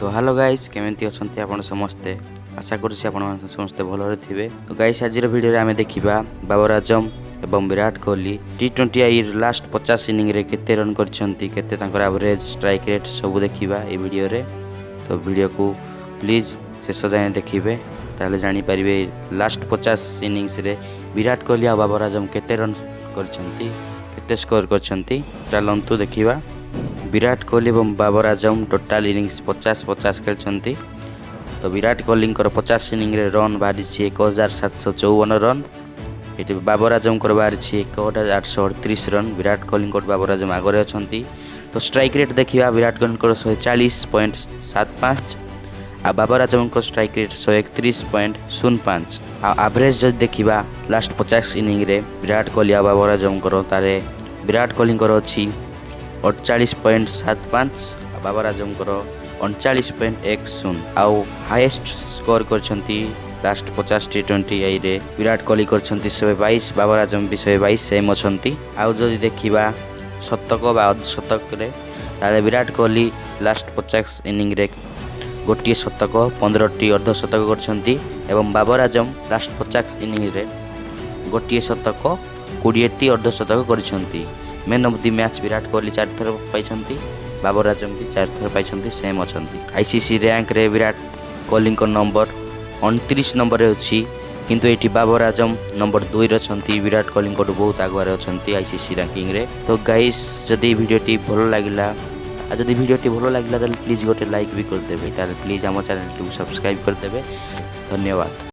तो hello guys केमिति अछंती आपण समस्ते आशा करूँ आपण समस्ते भलरे थिबे। तो गाइस आज वीडियो आम देखा बाबर आजम एवं विराट कोहली टी20 आई लास्ट 50 इनिंग रे केते रन करछंती केते तांकर एवरेज स्ट्राइक रेट सब देखा ए वीडियो रे। तो वीडियो को प्लीज शेष जाए देखिए ताले जानी परिबे लास्ट 50 इनिंग्स रे विराट कोहली आ बाबर आजम केते रन करछंती केते स्कोर करछंती चलंतु देखिबा। विराट कोहली और बाबर आजम टोटाल इनिंग्स 50-50 खेलते। तो विराट कोहली 50 इनिंग रे रन बाहरी 1754 रन। ये बाबर आजम बाहरी 1838 रन। विराट कोहली बाबर आजम आगे अच्छा। तो स्ट्राइक रेट देखा विराट कोहली 140.75 आ Babar Azam strike rate 131.05। Average जो देखा लास्ट 50 इनिंग रे विराट कोहली आ बाबर आजम तारे विराट कोहली अच्छी 48.75 बाबर आजम 39.10 आउ हाईएस्ट स्कोर करछंती लास्ट 50 टी20 आई रे विराट कोहली करछंती 122 बाबर आजम भी 122 सेम अछंती। आउ जदि देखिबा शतक बा अर्धशतक रे ताले विराट कोहली लास्ट 50 इनिंग रे गोटे शतक 15टी अर्धशतक करछंती एवं बाबर आजम लास्ट 50 इनिंग रे गोटे शतक 20टी अर्धशतक करछंती। Man of the match Virat Kohli 4 थर पाइछंती बाबर आजम भी 4 थर पाइछंती सेम अछंती। आईसीसी रैंक रे विराट कोहली नंबर 29 नंबर अछि किंतु एठी बाबर आजम नंबर 2 रे अछंती। विराट कोहली को बहुत आगुआरे अछंती आईसीसी रैंकिंग रे। तो गाइस जदि वीडियोटी भलो लागिला जदि वीडियोटी भलो लागिला ताले प्लीज गोटे लाइक भी कर देबे ताले प्लीज हम चैनल को सब्सक्राइब कर देबे। धन्यवाद।